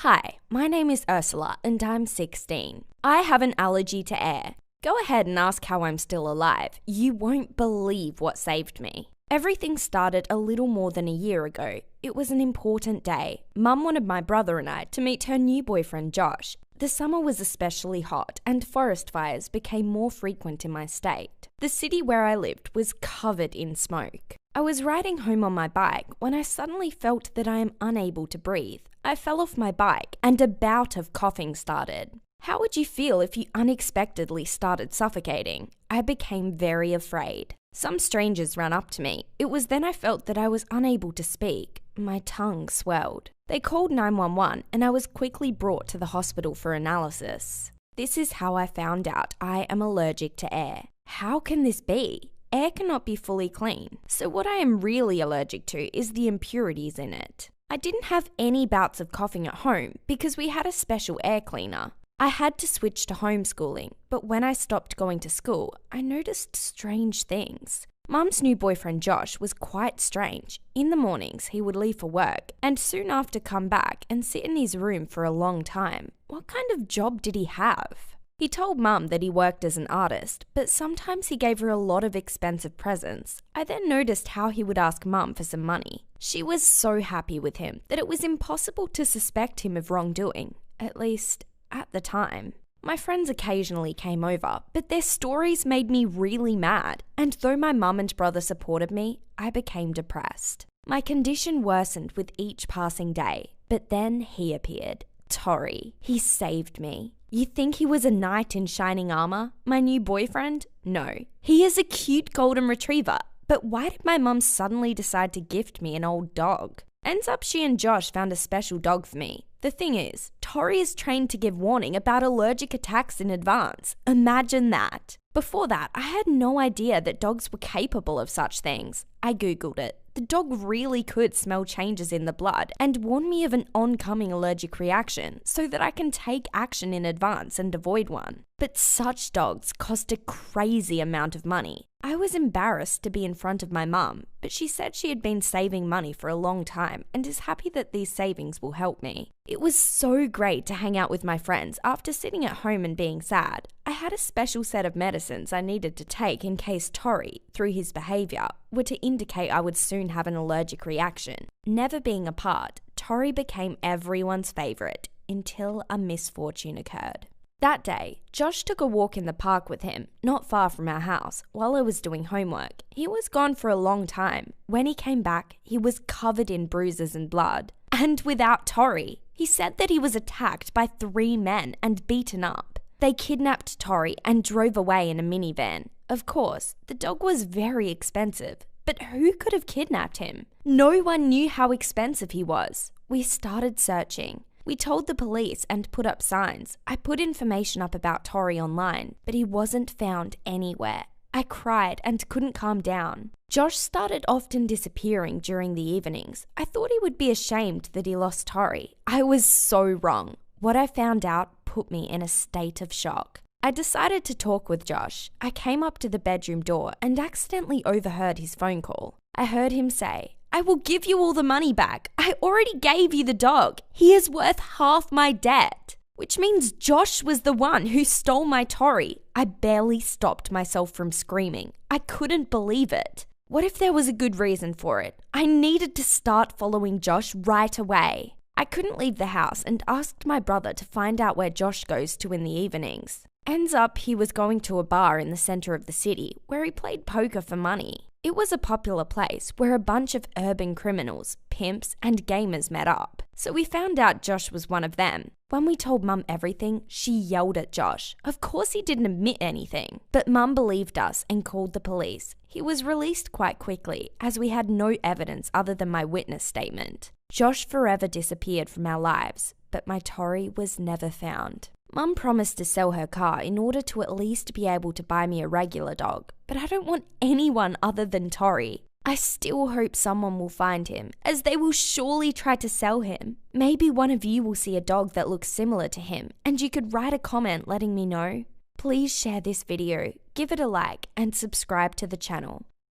Hi, my name is Ursula and I'm 16. I have an allergy to air. Go ahead and ask how I'm still alive. You won't believe what saved me. Everything started a little more than a year ago. It was an important day. Mum wanted my brother and I to meet her new boyfriend Josh. The summer was especially hot and forest fires became more frequent in my state. The city where I lived was covered in smoke. I was riding home on my bike when I suddenly felt that I am unable to breathe. I fell off my bike and a bout of coughing started. How would you feel if you unexpectedly started suffocating? I became very afraid. Some strangers ran up to me. It was then I felt that I was unable to speak. My tongue swelled. They called 911 and I was quickly brought to the hospital for analysis. This is how I found out I am allergic to air. How can this be? Air cannot be fully clean, so what I am really allergic to is the impurities in it. I didn't have any bouts of coughing at home because we had a special air cleaner. I had to switch to homeschooling, but when I stopped going to school, I noticed strange things. Mum's new boyfriend Josh was quite strange. In the mornings, he would leave for work and soon after come back and sit in his room for a long time. What kind of job did he have? He told Mum that he worked as an artist, but sometimes he gave her a lot of expensive presents. I then noticed how he would ask Mum for some money. She was so happy with him that it was impossible to suspect him of wrongdoing, at least at the time. My friends occasionally came over, but their stories made me really mad, and though my mum and brother supported me, I became depressed. My condition worsened with each passing day, but then he appeared. Tori. He saved me. You think he was a knight in shining armor? My new boyfriend? No. He is a cute golden retriever. But why did my mum suddenly decide to gift me an old dog? Ends up she and Josh found a special dog for me. The thing is, Tori is trained to give warning about allergic attacks in advance. Imagine that. Before that, I had no idea that dogs were capable of such things. I googled it. The dog really could smell changes in the blood and warn me of an oncoming allergic reaction so that I can take action in advance and avoid one. But such dogs cost a crazy amount of money. I was embarrassed to be in front of my mum, but she said she had been saving money for a long time and is happy that these savings will help me. It was so great to hang out with my friends after sitting at home and being sad. I had a special set of medicines I needed to take in case Tori, through his behaviour, were to indicate I would soon have an allergic reaction. Never being apart, Tori became everyone's favourite until a misfortune occurred. That day, Josh took a walk in the park with him, not far from our house, while I was doing homework. He was gone for a long time. When he came back, he was covered in bruises and blood. And without Tori. He said that he was attacked by 3 men and beaten up. They kidnapped Tori and drove away in a minivan. Of course, the dog was very expensive, but who could have kidnapped him? No one knew how expensive he was. We started searching. We told the police and put up signs. I put information up about Tori online, but he wasn't found anywhere. I cried and couldn't calm down. Josh started often disappearing during the evenings. I thought he would be ashamed that he lost Tori. I was so wrong. What I found out put me in a state of shock. I decided to talk with Josh. I came up to the bedroom door and accidentally overheard his phone call. I heard him say, "I will give you all the money back. I already gave you the dog. He is worth half my debt." Which means Josh was the one who stole my Tori. I barely stopped myself from screaming. I couldn't believe it. What if there was a good reason for it? I needed to start following Josh right away. I couldn't leave the house and asked my brother to find out where Josh goes to in the evenings. Ends up he was going to a bar in the center of the city where he played poker for money. It was a popular place where a bunch of urban criminals, pimps, and gamers met up. So we found out Josh was one of them. When we told Mum everything, she yelled at Josh. Of course he didn't admit anything. But Mum believed us and called the police. He was released quite quickly as we had no evidence other than my witness statement. Josh forever disappeared from our lives, but my Tori was never found. Mum promised to sell her car in order to at least be able to buy me a regular dog, but I don't want anyone other than Tori. I still hope someone will find him, as they will surely try to sell him. Maybe one of you will see a dog that looks similar to him, and you could write a comment letting me know. Please share this video, give it a like, and subscribe to the channel.